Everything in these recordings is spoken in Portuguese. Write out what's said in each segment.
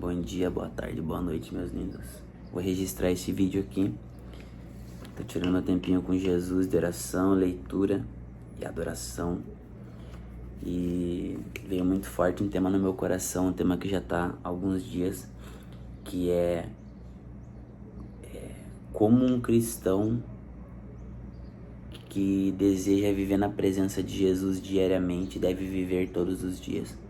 Bom dia, boa tarde, boa noite, meus lindos. Vou registrar esse vídeo aqui. Tô tirando meu tempinho com Jesus de oração, leitura e adoração. E veio muito forte um tema no meu coração, um tema que já tá há alguns dias, que é como um cristão que deseja viver na presença de Jesus diariamente deve viver todos os dias.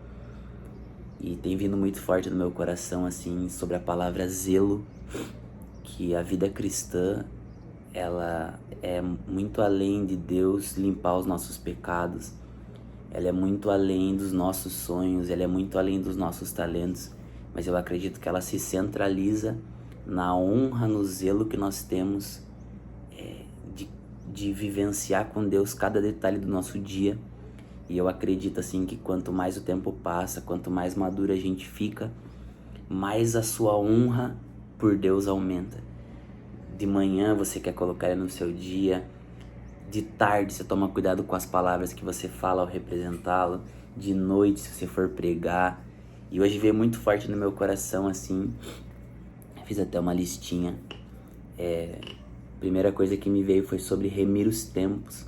E tem vindo muito forte no meu coração, assim, sobre a palavra zelo, que a vida cristã, ela é muito além de Deus limpar os nossos pecados, ela é muito além dos nossos sonhos, ela é muito além dos nossos talentos, mas eu acredito que ela se centraliza na honra, no zelo que nós temos de vivenciar com Deus cada detalhe do nosso dia. E eu acredito assim que quanto mais o tempo passa, quanto mais maduro a gente fica, mais a sua honra por Deus aumenta. De manhã você quer colocar ele no seu dia, de tarde você toma cuidado com as palavras que você fala ao representá-lo, de noite se você for pregar. E hoje veio muito forte no meu coração assim, fiz até uma listinha. Primeira coisa que me veio foi sobre remir os tempos,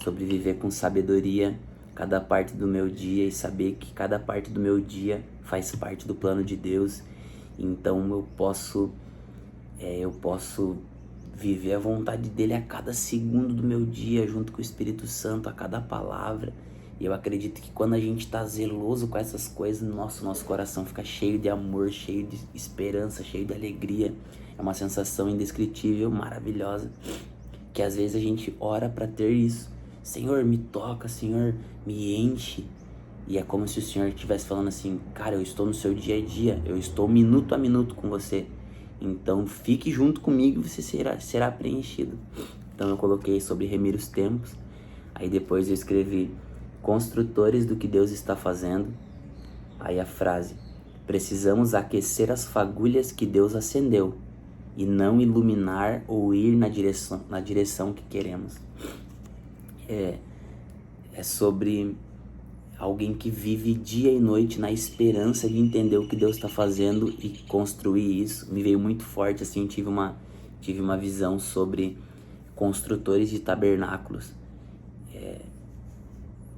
sobre viver com sabedoria cada parte do meu dia e saber que cada parte do meu dia faz parte do plano de Deus. Então eu posso viver a vontade dele a cada segundo do meu dia, junto com o Espírito Santo, a cada palavra. E eu acredito que quando a gente tá zeloso com essas coisas, nosso coração fica cheio de amor, cheio de esperança, cheio de alegria. É uma sensação indescritível, maravilhosa, que às vezes a gente ora para ter isso. Senhor, me toca, Senhor, me enche. E é como se o Senhor estivesse falando assim: cara, eu estou no seu dia a dia, eu estou minuto a minuto com você. Então fique junto comigo e você será preenchido. Então eu coloquei sobre remir os tempos. Aí depois eu escrevi construtores do que Deus está fazendo. Aí a frase: precisamos aquecer as fagulhas que Deus acendeu e não iluminar ou ir na direção que queremos. É sobre alguém que vive dia e noite na esperança de entender o que Deus está fazendo e construir isso. Me veio muito forte, assim, tive uma visão sobre construtores de tabernáculos.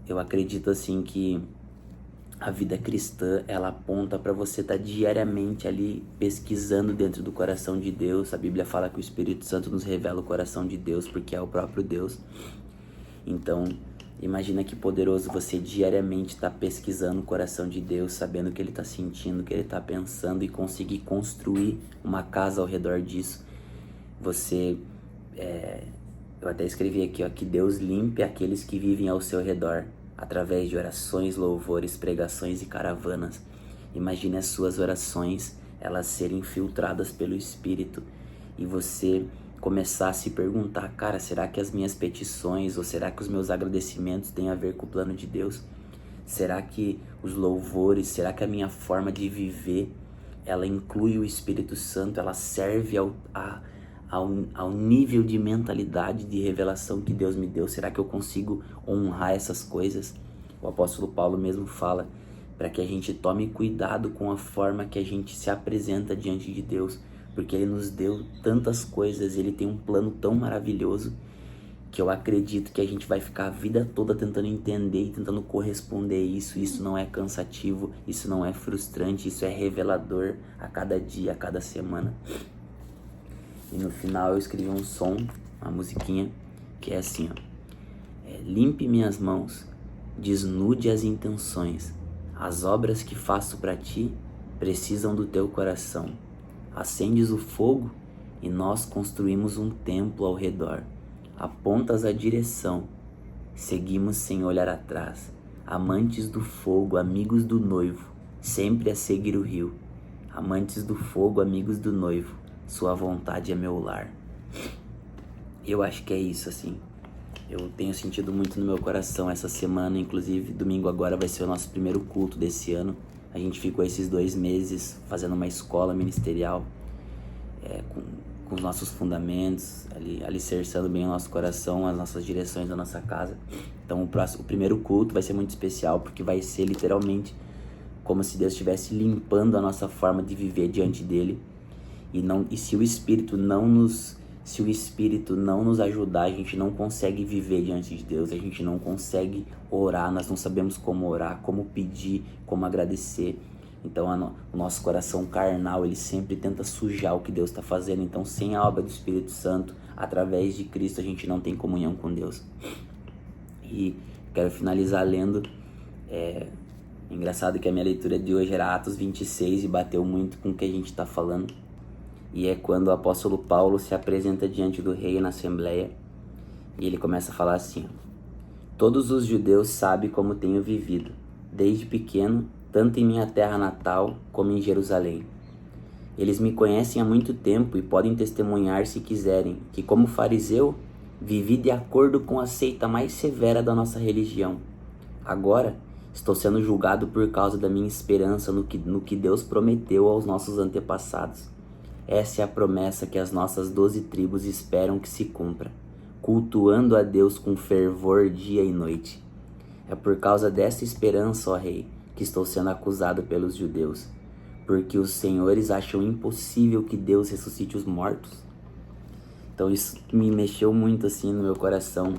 Eu acredito, assim, que a vida cristã, ela aponta para você estar diariamente ali pesquisando dentro do coração de Deus. A Bíblia fala que o Espírito Santo nos revela o coração de Deus, porque é o próprio Deus. Então, imagina que poderoso você diariamente estar pesquisando o coração de Deus, sabendo o que Ele está sentindo, o que Ele está pensando, e conseguir construir uma casa ao redor disso. Eu até escrevi aqui, ó, que Deus limpe aqueles que vivem ao seu redor, através de orações, louvores, pregações e caravanas. Imagine as suas orações, elas serem filtradas pelo Espírito, e você começar a se perguntar: cara, será que as minhas petições ou será que os meus agradecimentos têm a ver com o plano de Deus? Será que os louvores, será que a minha forma de viver, ela inclui o Espírito Santo, ela serve ao nível de mentalidade, de revelação que Deus me deu? Será que eu consigo honrar essas coisas? O apóstolo Paulo mesmo fala para que a gente tome cuidado com a forma que a gente se apresenta diante de Deus, porque Ele nos deu tantas coisas, Ele tem um plano tão maravilhoso, que eu acredito que a gente vai ficar a vida toda tentando entender e tentando corresponder a isso. Isso não é cansativo, isso não é frustrante, isso é revelador a cada dia, a cada semana. E no final eu escrevi um som, uma musiquinha, que é assim, ó: limpe minhas mãos, desnude as intenções, as obras que faço para ti precisam do teu coração. Acendes o fogo e nós construímos um templo ao redor. Apontas a direção, seguimos sem olhar atrás. Amantes do fogo, amigos do noivo, sempre a seguir o rio. Amantes do fogo, amigos do noivo, sua vontade é meu lar. Eu acho que é isso, assim. Eu tenho sentido muito no meu coração essa semana, inclusive domingo agora vai ser o nosso primeiro culto desse ano. A gente ficou esses 2 meses fazendo uma escola ministerial, com os nossos fundamentos, alicerçando bem o nosso coração, as nossas direções da nossa casa. Então o primeiro culto vai ser muito especial, porque vai ser literalmente como se Deus estivesse limpando a nossa forma de viver diante dele. E se o Espírito não nos ajudar, a gente não consegue viver diante de Deus, a gente não consegue orar, nós não sabemos como orar, como pedir, como agradecer. Então o nosso coração carnal, ele sempre tenta sujar o que Deus está fazendo. Então, sem a obra do Espírito Santo, através de Cristo, a gente não tem comunhão com Deus. E quero finalizar lendo, engraçado que a minha leitura de hoje era Atos 26 e bateu muito com o que a gente está falando. E é quando o apóstolo Paulo se apresenta diante do rei na assembleia e ele começa a falar assim: todos os judeus sabem como tenho vivido, desde pequeno, tanto em minha terra natal como em Jerusalém. Eles me conhecem há muito tempo e podem testemunhar, se quiserem, que como fariseu, vivi de acordo com a seita mais severa da nossa religião. Agora, estou sendo julgado por causa da minha esperança no que Deus prometeu aos nossos antepassados. Essa é a promessa que as nossas 12 tribos esperam que se cumpra, cultuando a Deus com fervor dia e noite. É por causa dessa esperança, ó rei, que estou sendo acusado pelos judeus, porque os senhores acham impossível que Deus ressuscite os mortos. Então isso me mexeu muito assim no meu coração,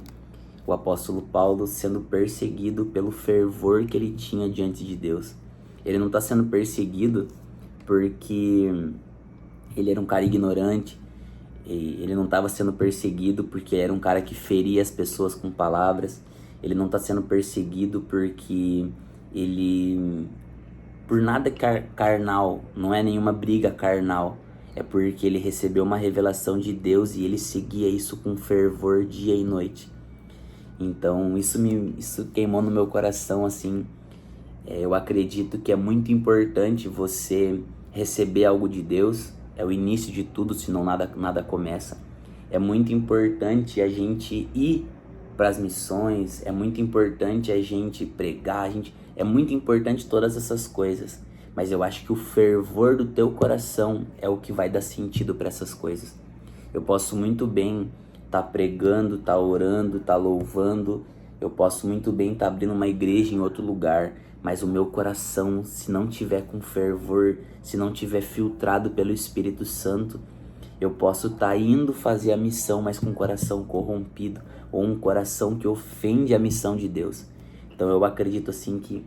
o apóstolo Paulo sendo perseguido pelo fervor que ele tinha diante de Deus. Ele não está sendo perseguido porque ele era um cara ignorante, e ele não estava sendo perseguido porque era um cara que feria as pessoas com palavras. Ele não está sendo perseguido porque ele, por nada carnal, não é nenhuma briga carnal, é porque ele recebeu uma revelação de Deus e ele seguia isso com fervor dia e noite. Então isso queimou no meu coração assim. Eu acredito que é muito importante você receber algo de Deus. É o início de tudo, senão nada começa. É muito importante a gente ir para as missões, é muito importante a gente pregar, é muito importante todas essas coisas. Mas eu acho que o fervor do teu coração é o que vai dar sentido para essas coisas. Eu posso muito bem estar pregando, estar orando, estar louvando. Eu posso muito bem estar abrindo uma igreja em outro lugar. Mas o meu coração, se não tiver com fervor, se não tiver filtrado pelo Espírito Santo, eu posso estar indo fazer a missão, mas com o coração corrompido, ou um coração que ofende a missão de Deus. Então eu acredito assim que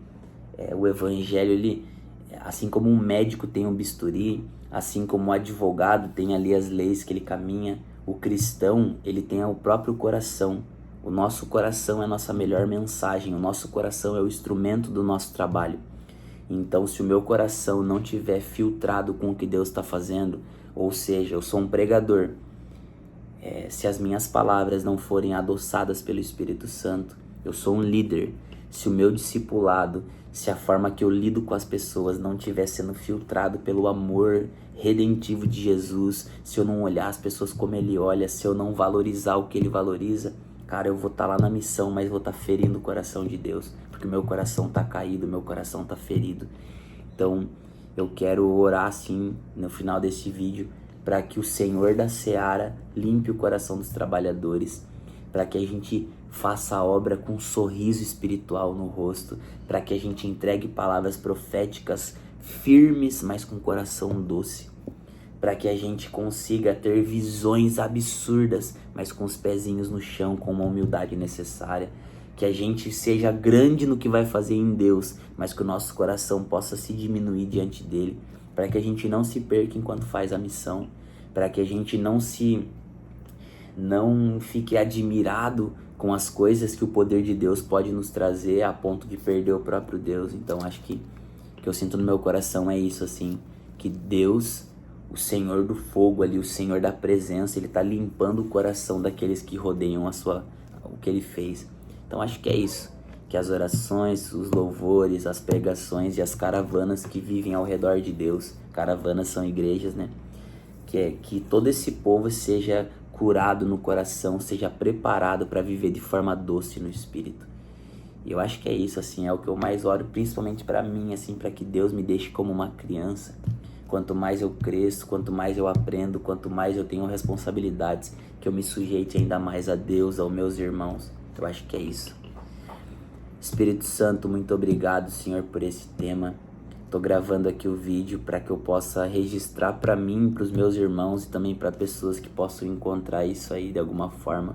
o evangelho, ele, assim como um médico tem um bisturi, assim como um advogado tem ali as leis que ele caminha, o cristão, ele tem o próprio coração. O nosso coração é a nossa melhor mensagem, o nosso coração é o instrumento do nosso trabalho. Então, se o meu coração não tiver filtrado com o que Deus está fazendo, ou seja, eu sou um pregador, se as minhas palavras não forem adoçadas pelo Espírito Santo, eu sou um líder. Se o meu discipulado, se a forma que eu lido com as pessoas não estiver sendo filtrado pelo amor redentivo de Jesus, se eu não olhar as pessoas como Ele olha, se eu não valorizar o que Ele valoriza, cara, eu vou estar lá na missão, mas vou estar ferindo o coração de Deus, porque meu coração está caído, meu coração está ferido. Então, eu quero orar assim, no final desse vídeo, para que o Senhor da Seara limpe o coração dos trabalhadores, para que a gente faça a obra com um sorriso espiritual no rosto, para que a gente entregue palavras proféticas firmes, mas com coração doce, para que a gente consiga ter visões absurdas, mas com os pezinhos no chão, com uma humildade necessária, que a gente seja grande no que vai fazer em Deus, mas que o nosso coração possa se diminuir diante dele, para que a gente não se perca enquanto faz a missão, para que a gente não fique admirado com as coisas que o poder de Deus pode nos trazer a ponto de perder o próprio Deus. Então acho que o que eu sinto no meu coração é isso, assim, que Deus, o Senhor do fogo ali, o Senhor da presença, Ele está limpando o coração daqueles que rodeiam o que Ele fez. Então acho que é isso, que as orações, os louvores, as pregações e as caravanas que vivem ao redor de Deus, caravanas são igrejas, né? Que todo esse povo seja curado no coração, seja preparado para viver de forma doce no Espírito. E eu acho que é isso, assim, é o que eu mais oro, principalmente para mim, assim, para que Deus me deixe como uma criança. Quanto mais eu cresço, quanto mais eu aprendo, quanto mais eu tenho responsabilidades, que eu me sujeite ainda mais a Deus, aos meus irmãos. Eu acho que é isso. Espírito Santo, muito obrigado, Senhor, por esse tema. Tô gravando aqui o vídeo para que eu possa registrar para mim, para os meus irmãos e também para pessoas que possam encontrar isso aí de alguma forma.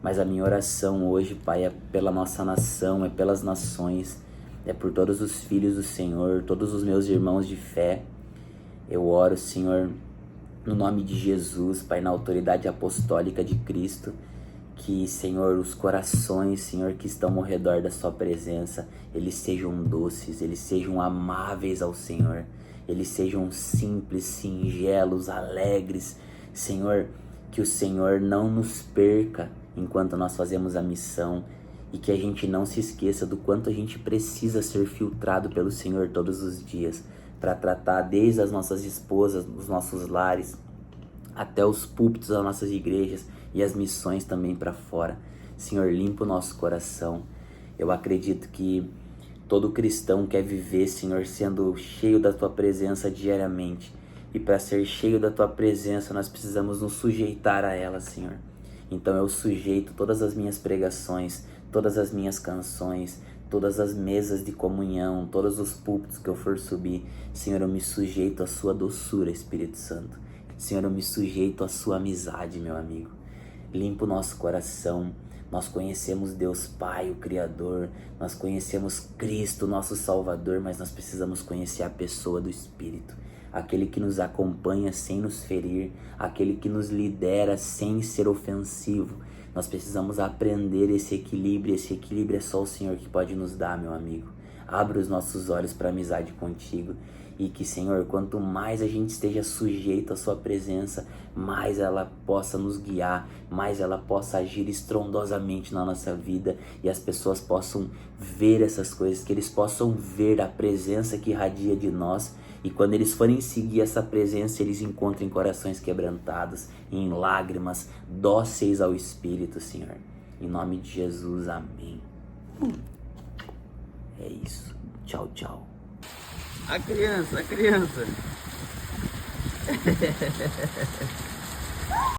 Mas a minha oração hoje, Pai, é pela nossa nação, é pelas nações, é por todos os filhos do Senhor, todos os meus irmãos de fé. Eu oro, Senhor, no nome de Jesus, Pai, na autoridade apostólica de Cristo, que, Senhor, os corações, Senhor, que estão ao redor da sua presença, eles sejam doces, eles sejam amáveis ao Senhor, eles sejam simples, singelos, alegres. Senhor, que o Senhor não nos perca enquanto nós fazemos a missão e que a gente não se esqueça do quanto a gente precisa ser filtrado pelo Senhor todos os dias para tratar desde as nossas esposas, os nossos lares, até os púlpitos das nossas igrejas e as missões também para fora. Senhor, limpa o nosso coração. Eu acredito que todo cristão quer viver, Senhor, sendo cheio da Tua presença diariamente. E para ser cheio da Tua presença, nós precisamos nos sujeitar a ela, Senhor. Então eu sujeito todas as minhas pregações, todas as minhas canções, todas as mesas de comunhão, todos os púlpitos que eu for subir. Senhor, eu me sujeito à Sua doçura, Espírito Santo. Senhor, eu me sujeito à Sua amizade, meu amigo. Limpa o nosso coração. Nós conhecemos Deus Pai, o Criador. Nós conhecemos Cristo, nosso Salvador, mas nós precisamos conhecer a pessoa do Espírito. Aquele que nos acompanha sem nos ferir, aquele que nos lidera sem ser ofensivo. Nós precisamos aprender esse equilíbrio é só o Senhor que pode nos dar, meu amigo. Abra os nossos olhos para a amizade contigo e que, Senhor, quanto mais a gente esteja sujeito à Sua presença, mais ela possa nos guiar, mais ela possa agir estrondosamente na nossa vida e as pessoas possam ver essas coisas, que eles possam ver a presença que irradia de nós. E quando eles forem seguir essa presença, eles encontrem corações quebrantados, em lágrimas, dóceis ao Espírito, Senhor. Em nome de Jesus, amém. É isso. Tchau, tchau. A criança.